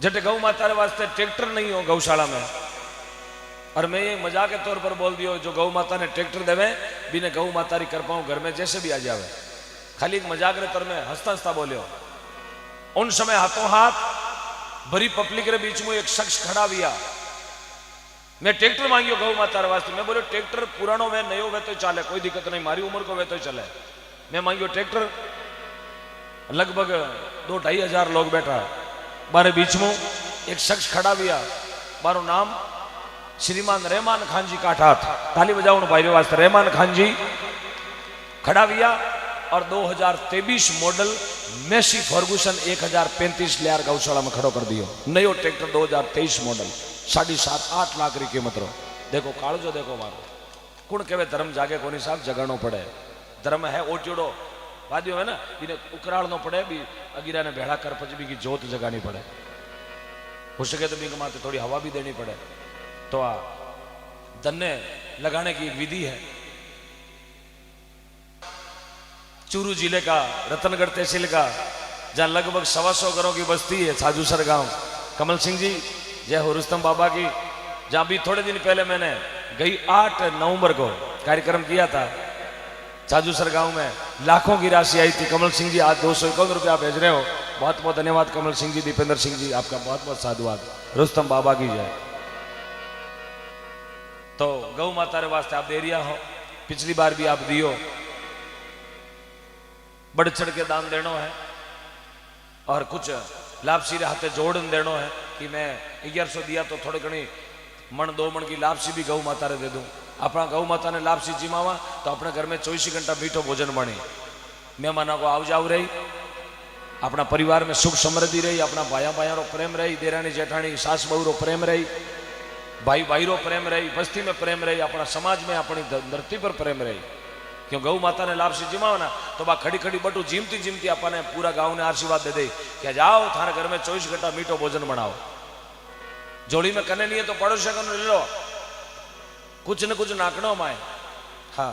जटे गौ माता रे वास्ते ट्रैक्टर नहीं हो गौशाला में, और मैं ये मजाक के तौर पर बोल दियो जो गौ माता ने ट्रैक्टर देवे बिने गौ माता री कृपा घर में जैसे भी आ जावे, खाली एक मजाक रे तौर में हंसता हंसता बोलियो। उन समय हाथों हाथ भरी पब्लिक रे बीच में एक शख्स खड़ा हुआ, मैं ट्रैक्टर मांगियो गौ माता रे वास्ते। मैं बोलो ट्रैक्टर पुरानो वे नयो वे तो चले, कोई दिक्कत नहीं, मारी उम्र को वे तो चले। मैं मांगियो ट्रैक्टर, लगभग 2-2.5 हजार लोग बैठा, बारे बीच में एक शख्स खड़ा हुआ, बारो नाम श्रीमान रहमान खान जी काठात, ताली बजाओ भाई वास्ते। रहमान खान जी खड़ा हुआ और 2023 मॉडल मेसी फर्गूसन 1035 लियार गौशाला में खड़ो कर दियो। नयो ट्रैक्टर 2023 मॉडल 7.5-8 लाख की कीमत रो। देखो कालजो देखो मारो, कुण केवे धर्म जागे कोनी साहब, जगानो पड़े। धर्म है ओटियोड़ो वादियो है ना, इन्हें उकराड़नो पड़े भी, अगिरा ने भेड़ा कर पच भी की जोत जगानी पड़े, हो सके तो बीक माते थोड़ी हवा भी देनी पड़े। तो आ धन्य लगाने की एक विधि है। चूरू जिले का रतनगढ़ तहसील का, जहां लगभग 125 घरों की बस्ती है, साजूसर गांव, कमल सिंह जी जय हो रुस्तम बाबा की, जहां भी थोड़े दिन पहले मैंने गई 8 नवंबर को कार्यक्रम किया था साजूसर गांव में, लाखों की राशि आई थी। कमल सिंह जी आज 251 रुपया भेज रहे हो, बहुत बहुत धन्यवाद कमल सिंह जी, दीपेंद्र सिंह जी, आपका बहुत बहुत साधुवाद। रुस्तम बाबा की जय। तो गौ माता रे वास्ते आप दे रिया हो, पिछली बार भी आप दियो, बढ़ चढ़ के दान देनो है, और कुछ लापसी रे हाथे जोड़न देनो है कि मैं 1100 दिया तो थोड़े घणी मन 2 मन की लापसी भी गौ माता रे दे दूं। अपना गौ माता ने लापसी जिमावा तो अपने घर में 24 घंटा मीठो भोजन बने, मेहमानों को आव जाव रही, अपना परिवार में सुख समृद्धि रही, अपना भाया भाया रो प्रेम रही, देरानी जेठानी सास बहू रो प्रेम रही, भाई भाई रो प्रेम रही, बस्ती में प्रेम रही, अपना समाज में अपनी धरती पर प्रेम रही। क्यों गौ माता ने लापसी जिमाओ ना तो बा खड़ी खड़ी बटू जीमती जीमती अपने पूरा गांव ने आशीर्वाद दे दे कि जाओ थारे घर में 24 घंटा मीठो भोजन बनाओ। जोड़ी में कने नहीं है तो पड़ोसी को ले लो, कुछ न कुछ नाकनो माए। हाँ,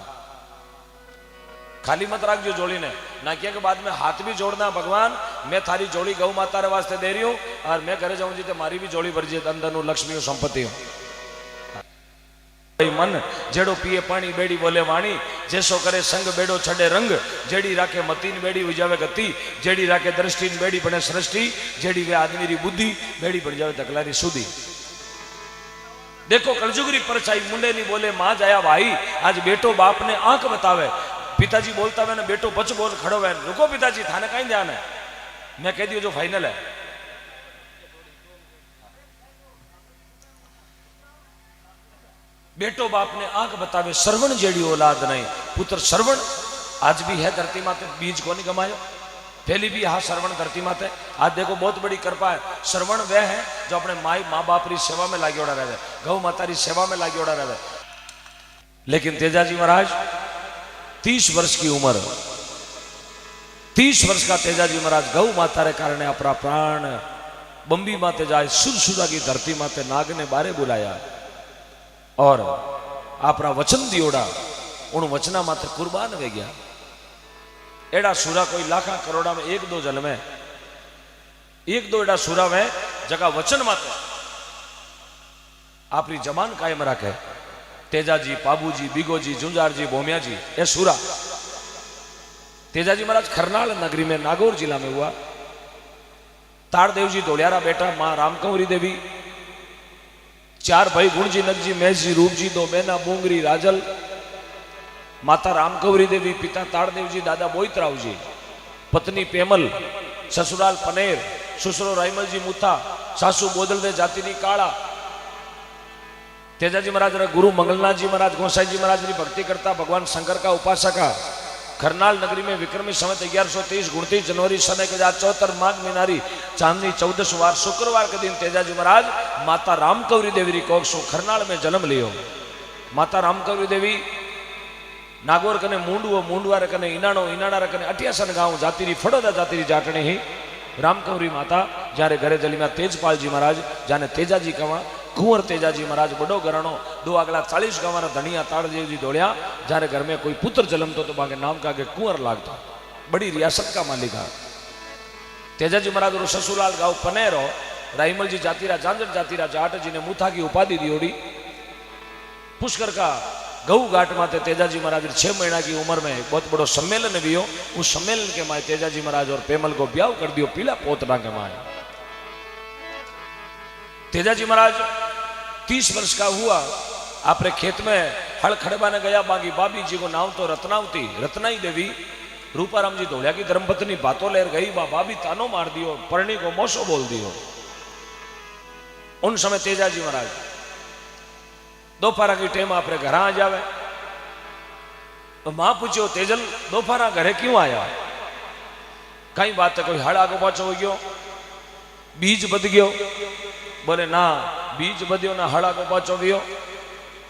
खाली मत रख जो जोड़ी ने ना किया के बाद में हाथ भी जोड़ना, भगवान मैं थारी जोड़ी गौ माता रे वास्ते दे रही हूं, और मैं घरे जाऊं जी तो मारी भी जोड़ी भर जाए, अंदर नु लक्ष्मी संपत्ति हो। मन जेड़ो पिए पानी बेड़ी बोले वाणी, जैसो करे संग बेड़ो छड़े रंग, जेड़ी राखे मतीन बेड़ी उजावे गति, जेड़ी राखे दृष्टि बेड़ी बने सृष्टि, जेड़ी वे आदमी री बुद्धि बेड़ी बढ़ जावे तकलारी सुधी। देखो कलजुगरी परछाई मुंडे नहीं बोले मां जाया भाई, आज बेटो बाप ने आंख बतावे, पिताजी बोलता है ना बेटो बच बोल खड़ो है, रुको पिताजी थाने कहीं ध्यान है, मैं कह दियो जो फाइनल है। बेटो बाप ने आंख बतावे, श्रवण जेड़ी औलाद नहीं, पुत्र श्रवण आज भी है धरती माते, बीज को नहीं गमायो, पहली भी हाँ श्रवण धरती माते। आज देखो बहुत बड़ी कृपा है, श्रवण वह है जो अपने माँ बाप री सेवा में लागे उड़ा रहे, गौ माता री सेवा में लागे उड़ा रहे। लेकिन तेजाजी महाराज 30 वर्ष की उम्र, 30 वर्ष का तेजाजी महाराज गौ माता रे कारण अपना प्राण बंबी माते जाए, सुरसुदा की धरती माते नाग ने बारे बुलाया और अपना वचन दियोड़ा, उन वचना मात्र कुर्बान वे गया। एड़ा सूरा कोई लाखा करोड़ा में 1-2 जन्मे, 1-2 एड़ा सूरा में जगह वचन मात्र आपरी जबान कायम रखे। तेजाजी, पाबूजी, बिगोजी, जुंजारजी, भोमियाजी, ये सूरा तेजाजी महाराज खरनाल नगरी में नागौर जिला में हुआ। तारदेव जी धोलियारा बेटा, मां रामकंवरी देवी, 4 भाई गुणजी, नगजी, महेशजी, रूपजी, 2 बहना बोंगरी, राजल, माता रामकंवरी देवी, पिता तारदेव जी, दादा बोईतराव जी, पत्नी पेमल, ससुराल पनेर, ससुरो रायमल जी मुथा, सासू बोदल दे जाति नी काला। तेजाजी महाराज रा गुरु मंगलनाथ जी महाराज, गोसाई जी महाराज की भक्ति करता, भगवान शंकर का उपासका। खरनाल नगरी में विक्रमी संवत 1130 29 जनवरी सन 1074 माघ मीनारी चांदनी 14 वार शुक्रवार के दिन तेजाजी महाराज माता रामकंवरी देवी री कोख खरनाल में जन्म लियो। माता रामकंवरी देवी नागौर कने मूंडुओ, मूंडुआ रे कने इनाणो, इनाणा रे कने अटियासन गांव जाति री फड़ोदा जाति री जाटणी ही रामकंवरी माता जारे घरे जली में तेजपाल जी महाराज जाने तेजाजी कवा, कुंवर तेजाजी महाराज बड़ो घराणो, 2 अगला 40 गांव धनिया ताड़देव जी दौड़िया, जारे घर में कोई पुत्र जन्मतो तो बागे नाम का के कुंवर लागता, बड़ी रियासत का मालिक है। तेजाजी महाराज रो ससुराल गांव पनेरो, राइमल जी जातीरा झांझट जातीरा जाट जी ने मुथा की उपाधि दियोड़ी। पुष्कर का गऊ घाट माते तेजाजी महाराज 6 महीना की उम्र में एक बहुत बड़ो सम्मेलन भी हो। उस सम्मेलन के माए तेजाजी महाराज और पेमल को ब्याह कर दियो पीला पोतना के माए। तेजाजी महाराज 30 वर्ष का हुआ, आपरे खेत में हल खड़बाने गया। बाकी बाबी जी को नाम तो रत्नावती रत्नाई देवी रूपाराम जी धोलिया की धर्मपत्नी बातों लेर गई। बाबा भी तानो मार दियो, परणी को मोसो बोल दियो। उन समय तेजाजी महाराज दोपहर की टेम आपरे घर आ जावे तो मां पूछो तेजल दोपहर घरे क्यों आया? कई बात है, कोई हड़ आगो पाछो हो गयो, बीज बद गयो? बोले ना बीज बद्यो ना हड़ आगो पाछो गयो,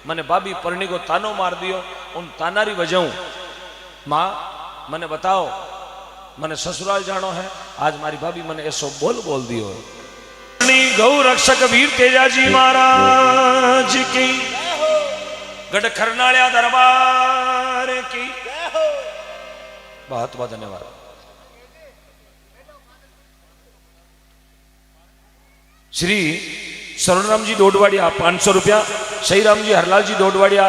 मने बाबी परणी को तानो मार दियो। उन तानारी वजह मां मने बताओ, मने ससुराल जानो है, आज मारी भाभी मने ऐसो बोल दियो। गौ रक्षक वीर तेजाजी महाराज की, गढ़ खरनालिया दरबार की बहुत बहुत धन्यवाद। श्री सरणराम जी डोडवाड़िया 500 रुपया, सही राम जी हरलाल जी डोडवाड़िया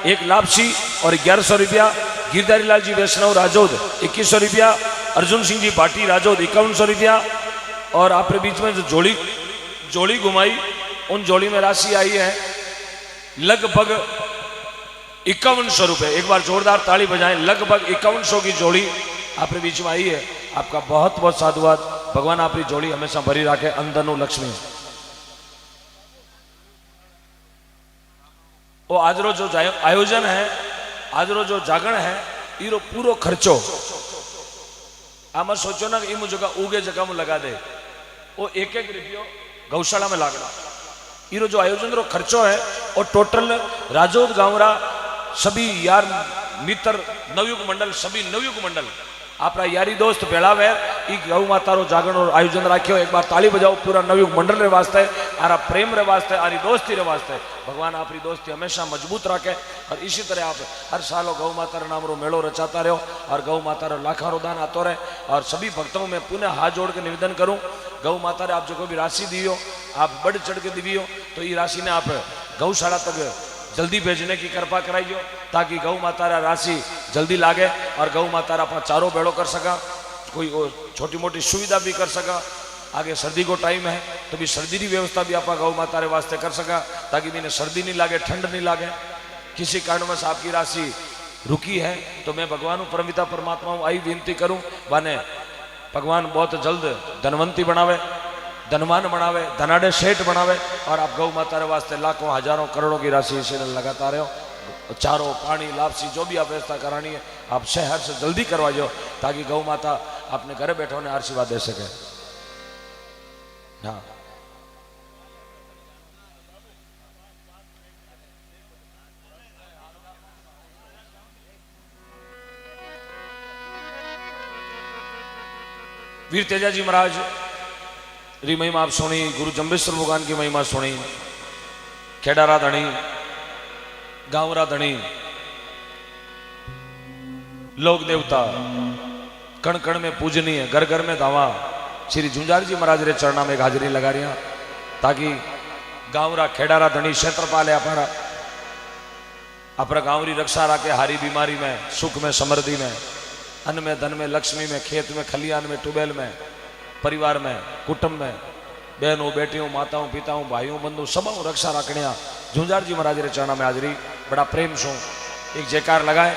1 लापसी और 1100 रुपया, गिरधारी लाल जी वैष्णव राजौद 2100 रुपया, अर्जुन सिंह जी भाटी राजौद 5100 रुपया। और आपके बीच में जो जोड़ी घुमाई उन जोड़ी में राशि आई है लगभग 5100 रुपये। एक बार जोरदार ताली बजाएं। लगभग 5100 की जोड़ी आपके बीच में आई है। आपका बहुत बहुत साधुवाद। भगवान आपकी जोड़ी हमेशा भरी रखे, अंदरनु लक्ष्मी। वो आजरो जो आयोजन है, आजरो जो जागरण है, इरो पूरो खर्चो आम सोचो ना कि जगह उगे जगह में लगा दे, वो 1-1 रुपयो गौशाला में लागना। इरो जो आयोजन रो खर्चो है और टोटल राजौद गांवरा सभी यार मित्र नवयुग मंडल, सभी नवयुग मंडल आपरा यारी दोस्त भेड़ावे ई गौ माता रो जागरण और आयोजन राख्यो। एक बार ताली बजाओ पूरा नवयुग मंडल रे वास्ते, आरा प्रेम रे वास्ते, आरी दोस्ती रे वास्ते। भगवान आपरी दोस्ती हमेशा मजबूत रखे और इसी तरह आप हर साल गौ माता रे नाम रो मेलो रचाता रहो और गौ माता रो लाखों दान आतो रहे। और सभी भक्तों में पुनः हाथ जोड़ के निवेदन करूं, गौ माता रे आप जो भी राशि दियो, आप बढ़ चढ़ के दिवियो, तो ये राशि ने आप गौशाला तक जल्दी भेजने की कृपा कराइयो, ताकि गौ माता रा राशि जल्दी लागे और गौ माता रा अपना चारो बेड़ो कर सका, कोई छोटी मोटी सुविधा भी कर सका। आगे सर्दी को टाइम है तो भी सर्दी की व्यवस्था भी आप गौ माता रे वास्ते कर सका, ताकि मैंने सर्दी नहीं लागे, ठंड नहीं लागे। किसी कारणवश आपकी राशि रुकी है तो मैं भगवान परमिता परमात्मा आई विनती करूं, बाने भगवान बहुत जल्द धनवंती बनावे, धनवान बनावे, धनाड़े सेठ बनावे और आप गौ माता रे वास्ते लाखों हजारों करोड़ों की राशि इसे लगाता रहो। चारों पानी लापसी जो भी आप व्यवस्था करानी है आप शहर से जल्दी करवाइयो, ताकि गौ माता अपने घर बैठे ने आशीर्वाद दे सके। हाँ वीर तेजाजी महाराज री महिमा आप सुनी, गुरु जंबेश्वर भगवान की महिमा सुनी, खेडारा धनी, गांवरा धनी, लोक देवता, कण कण में पूजनीय, घर घर में धावा श्री झुंझार जी महाराज रे चरणा में हाजिरी लगा रही, ताकि गांवरा खेडारा धनी क्षेत्रपाल है अपना गांव री रक्षा राखे, हारी बीमारी में, सुख में, समृद्धि में, अन्न में, धन में, लक्ष्मी में, खेत में, खलियान में, टूबेल में, परिवार में, कुटुंब में, बहनों, बेटियों, माताओं, पिताओं, भाइयों, बंधु सबों रक्षा रखने झुंझार जी महाराज रे चरणा में हाजिरी। बड़ा प्रेम सो एक जयकार लगाए,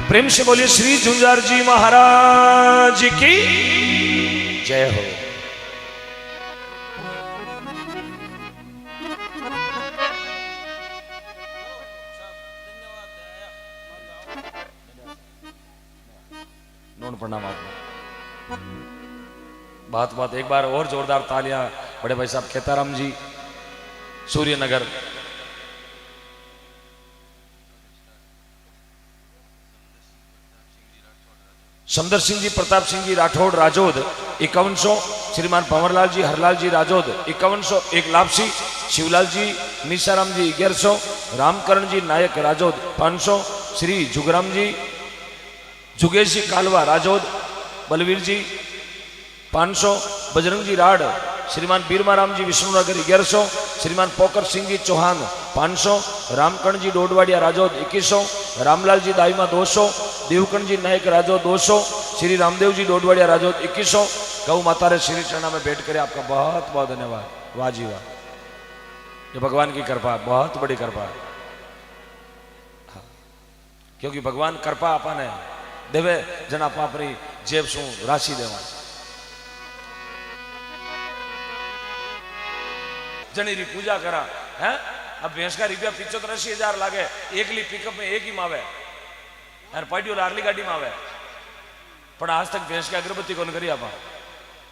प्रेम से बोलिए श्री झुंझार जी महाराज की जय हो। नोन प्रणाम आपको। बात एक बार और जोरदार तालियां बड़े भाई साहब खेताराम जी सूर्यनगर, समदर सिंह जी, प्रताप सिंह जी राठौड़ राजौद 5100, श्रीमान भंवरलाल जी हरलाल जी राजौद 5100, 1 लापसी, शिवलाल जी निशाराम जी 1100, रामकरण जी नायक राजौद 500, श्री जुगराम जी जुगेश जी कालवा राजौद, बलवीर जी 500, बजरंग जी राड श्रीमान बीरमाराम जी विष्णुनगर 1100, श्रीमान पोकर सिंह जी चौहान 500, रामकर्ण जी डोडवाड़िया राजौद 2100, रामलाल जी दाईमा 200, देवकर्ण जी नायक राजौद 200, श्री रामदेव जी डोडवाड़िया राजौद 2100। गौ माता रे श्री चरणा में भेंट करे आपका बहुत बहुत धन्यवाद। वाह जी वाह, ये भगवान की कृपा, बहुत बड़ी कृपा है। हाँ, क्योंकि भगवान कृपा अपने देवे जन आप अपनी जेब शू राशि देवा जनी री पूजा करा है। अब भैंस का रुपया 75-80 लागे, एकली पिकअप में एक ही मावे और पार्टी लारली गाड़ी में आवे, पर आज तक भैंस की अगरबत्ती कौन करी आप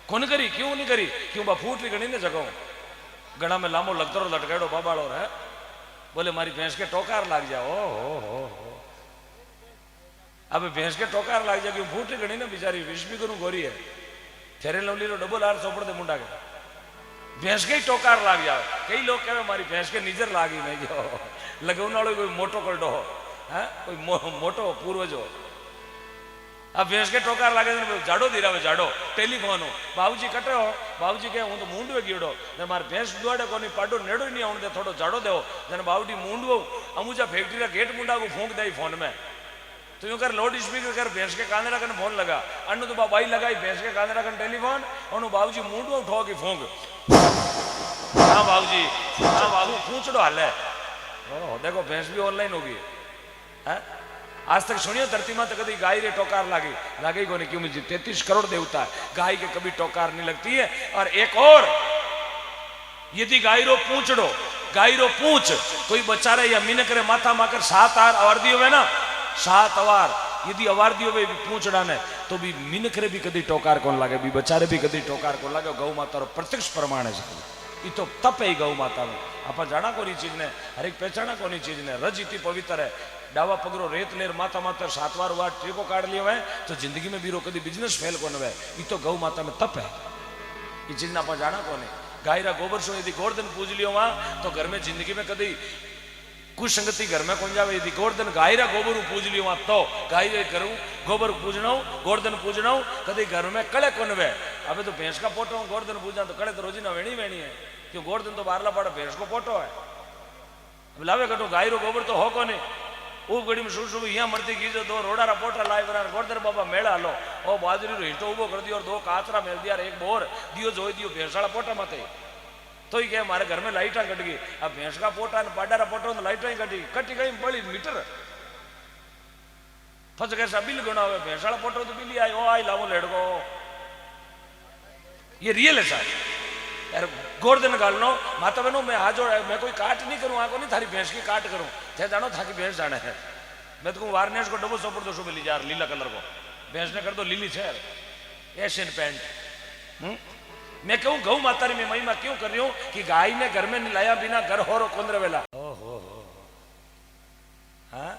कौन करी, क्यों नहीं करी? क्यों बा फूट ली गणी ने जगह गणा में लामो लगतरो लटकाड़ो बाबाड़ो है, बोले मारी भैंस के टोकार लाग जाओ। हो अब भैंस के टोकार लाग जाए, क्यों फूट ली गणी ने बेचारी 20 भी करूं गोरी है, फेरे लवली रो डबल आर चौपड़ दे मुंडा के भैंस के ही टोकार लाग जाए। कई लोग कहे मारी भैंस के निजर लागी नहीं गयो, लगवनाड़ो कोई मोटो करडो है, कोई मोटो पूर्वज हो। अब भैंस के टोकार लागे जाड़ो धीरावे जाड़ो टेलीफोन हो, बाबूजी कटे हो, बाबूजी कहे हूँ तो मूंडवे गीड़ो ने मारे भैंस दुआड़े को पाडो नेड़ो नहीं आने दे, थोड़ो जाड़ो दो जन बाबूजी मूंडवो अमुजा फैक्ट्री गेट मुंडा को फूंक दे फोन में, तो यूं कर लाउड स्पीकर कर भैंस के कांदे रखन फोन लगा, अन्नू तो बाबाई लगाई भैंस के कांदे रखन टेलीफोन, और बाबूजी मूंडवो ठो की फूंक। हाँ बाबूजी, हाँ बाबू पूछड़ो हाल है। देखो भैंस भी ऑनलाइन होगी है। आज तक सुनियो धरती में तो कभी गाय रे टोकार लागी लागे को नहीं, क्यों मुझे 33 करोड़ देवता है, गाय के कभी टोकार नहीं लगती है। और एक और, यदि गाय रो पूछड़ो, गाय रो पूछ कोई बचारे या मीन करे माथा माकर 7 आर अवारदी हुए ना, 7 अवार यदि अवारदी हुए पूछड़ा ने, तो भी मीन करे भी कभी टोकार कौन लागे, भी बचारे भी कभी टोकार कौन लागे। गौ माता रो प्रत्यक्ष प्रमाण है, ये तो तप है गौ माता में। आप जाना कोनी चीज ने, हर एक पहचाना कोनी चीज ने। रज इतनी पवित्र है, डावा पगरो रेत लेर माता माता 7 बार ट्रिको काट लियो है, तो जिंदगी में भी रो कभी बिजनेस फेल कोन हुए। ये तो गौ माता में तप है, ये चीज ना आप जाना कोने। गाय रा गोबर सो यदि गोवर्धन पूज लियो वहां, तो घर में जिंदगी में कभी कुछ संगति घर में कौन जावे। यदि गोवर्धन गाय रा गोबर पूज लियो वहां, तो गाय करूं गोबर पूजना गोवर्धन पूजना कभी घर में कड़े कोन हुए। अबे तो भैंस का पोटो गोवर्धन पूजा तो कड़े तो रोजी ना वेणी वेणी है, क्यों गोवर्धन तो बारला पड़ा भैंस को पोटो है। लावे कटो गाय रो गोबर तो हो कोने, वो गड़ी में शुभ यहाँ मरती कीजो 2 रोडारा पोटा लाई बना गोवर्धन बाबा मेला लो, ओ बाजरी रो हिटो उबो कर दियो और 2 काचरा मेल दिया, 1 बोर दियो जोई दियो भैंसाला पोटा मते। तो ही कहे मारे घर में लाइटा कट गई। अब भैंस का पोटा पाडारा पोटा तो लाइटा ही कटी गई बड़ी मीटर फस कैसा बिल गुना हुए। भैंसाला पोटो तो बिल आई, ओ आई लावो लेड़को, ये रियल है साहब यार। गोवर्धन गालनो माता बहनों मैं आज मैं कोई काट नहीं करूं, आको नहीं थारी भैंस की काट करूं, थे जानो थाकी भैंस जाने है। मैं तो वारनेस को डबो सोपड़ दो सुबह लीजा लीला कलर को, भैंस ने कर दो लीली छेर एशियन पेंट। मैं कहूं गौ माता री मैं महिमा क्यों कर रही हूं कि गाय ने घर में नहीं लाया बिना घर हो रो कुंद्र वेला। ओहो हाँ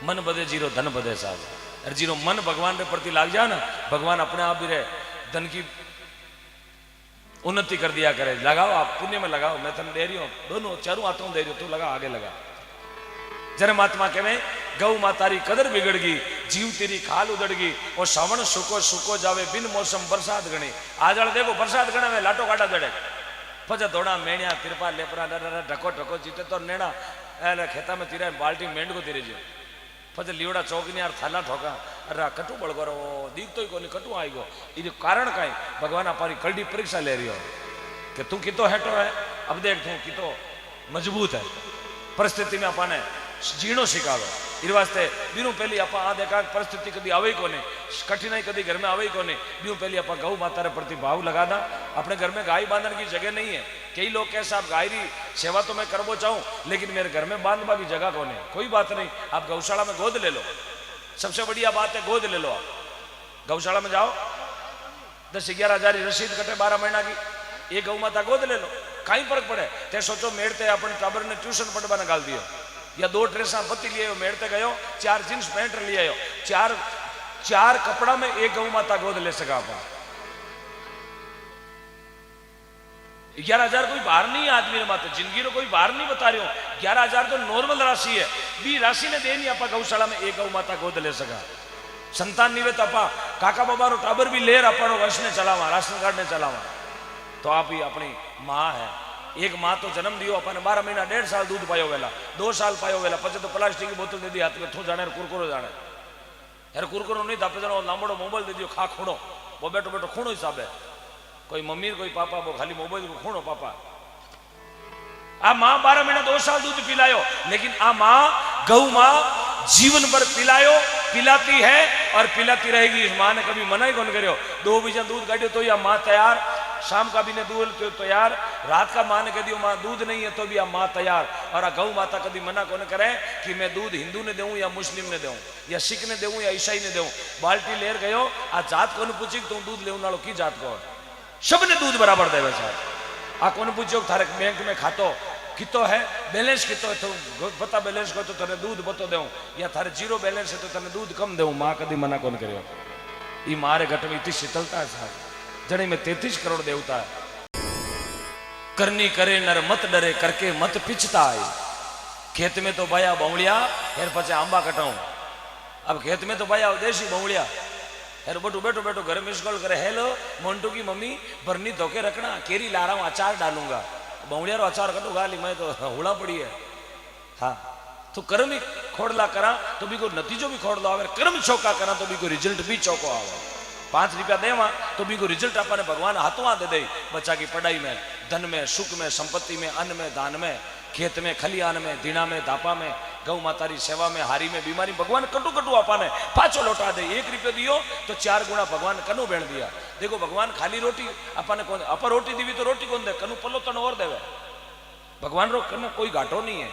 मन बदे जीरो धन बदे साहब, और जीरो मन भगवान के प्रति लाग जाए ना, भगवान अपने आप भी रहे धन की उन्नति कर दिया करे। लगाओ आप पुण्य में लगाओ, मैं तन दे रही हूं, दोनों चारों हाथों दे रही हूं, तू लगा आगे लगा। जन्म महात्मा कहे गौ मातारी कदर बिगड़ गई, जीव तेरी खाल उदड़ गई, और सावन सुको सुको जावे बिन मौसम बरसात गणी। आज देखो बरसात गणे में लाटो काटा दड़े पचा दौड़ा मेणिया तिरपा लेपरा ढको ढको जीते तो नेणा खेता में तीरा बाल्टी मेंढ को तीरे जो पचे लीवड़ा चौकनी यार थाला ठोका अरे कटू बड़गो रो दीख तो ही कोनी कटू आई गो। ये कारण कहीं भगवान अपारी कड़ी परीक्षा ले रही हो कि तू कितो हेटो है, अब देख तू कितो मजबूत है। परिस्थिति में अपने जीणो सिखावे इस वास्ते बीनू पहली आप आ देखा परिस्थिति कभी आवे को नहीं, कठिनाई कभी घर में आवे को नहीं, बीनू पहली आप गौ माता रे प्रति भाव लगाना। अपने घर में गाय बांधने की जगह नहीं है। कई लोग कह साहब गाय री सेवा तो मैं करबो चाहूँ लेकिन मेरे घर में बांधवा की जगह को नहीं। कोई बात नहीं, आप गौशाला में गोद ले लो, सबसे बढ़िया बात है गोद ले लो। आप गौशाला में जाओ 10-11 हजार रसीद कटे 12 महीना की, एक गौ माता गोद ले लो, कहीं फर्क पड़े। ते सोचो मेड़ते अपन टाबर ने ट्यूशन पढ़वा गाल दियो या 2 ड्रेसा पति लिए मेड़ते गयो, 4 जींस पैंट लिए आयो, 4 कपड़ा में एक गौ माता गोद ले सका। आप 11 हजार कोई बाहर नहीं है आदमी माते, जिंदगी रो कोई बाहर नहीं बता रही हूं। 11 हजार तो नॉर्मल राशि है, बी राशि ने दे नहीं आप गौशाला में एक गौ माता गोद ले सका। संतान नहीं तो आप काका बाबा रो टाबर भी लेर अपन वश ने चलावा, राशन कार्ड ने चलावा। तो आप ही अपनी माँ है। एक माँ तो जन्म दियो अपन 12 महीना 1.5 साल दूध पायो वेला, 2 साल पायो वेला, पचे तो प्लास्टिक की बोतल दे दी हाथ में, थू जाने कुरकुरो जाने यार, कुरकुरो नहीं था जनो लांबड़ो मोबाइल दे दियो, खा खूणो, वो बैठो बैठो खूणो हिसाब है, कोई मम्मी कोई पापा, वो खाली मोबाइल को खूणो पापा। आ माँ 12 महीना 2 साल दूध पिलायो, लेकिन आ माँ गौ माँ जीवन भर पिलाती है और पिलाती रहेगी। इस माँ ने कभी मना ही कौन करो। 2 बीजा दूध काटियो तो या माँ तैयार, शाम का भी ने दूध तो तैयार, रात का माँ ने कह दियो माँ दूध नहीं है तो भी आ माँ तैयार। और आ गौ माता कभी मना कौन करे कि मैं दूध हिंदू ने दूं या मुस्लिम ने दूं या सिख ने दूं या ईसाई ने दूं। बाल्टी लेर गयो, आ जात को पूछी तुम दूध ले नालो की जात को, सब ने दूध बराबर देवे साहब। आ को पूछो थारे बैंक में खातो कितो है, बैलेंस कितो है, तो बता बैलेंस को तो तेरे दूध बतो दूं, या थारे 0 बैलेंस है तो तेरे दूध कम दूं। माँ कभी मना कौन करो। ई मारे घट में इतनी शीतलता है साहब, जने में 33 करोड़ देवता है। करनी करे नर मत डरे, करके मत पिछता है। खेत में तो बाया बौलिया यार, पचे आंबा कटाऊं। अब खेत में तो बाया देसी बौलिया यार, बैठो बैठो बैठो घर मिस कॉल करे, हेलो मोन्टू की मम्मी बरनी धोके रखना, केरी ला रहा हूं, अचार डालूंगा। बौलिया रो अचार कटूंगा ली, मैं तो हुड़ा पड़ी है। हाँ तो कर्म ही खोड़ला करा तो भी कोई नतीजो भी खोड़ लो, कर्म चौका करा तो भी कोई रिजल्ट भी चौको आवे। 5 रुपया देवा तो भी कोई रिजल्ट अपने भगवान हाथों दे दे। बच्चा की पढ़ाई में, धन में, सुख में, संपत्ति में, अन्न में, दान में, खेत में, खलियान में, दीना में, दापा में, गौ माता री सेवा में, हारी में, बीमारी, भगवान कटू कटू अपाने पाछो लौटा दे। 1 रुपया दियो तो 4 गुणा भगवान कनु बेण दिया। देखो भगवान खाली रोटी अपने कौन, अपर रोटी दीवी तो रोटी कौन दे, कनु पल्लो तन और देवे। भगवान रो कनु कोई घाटो नहीं है।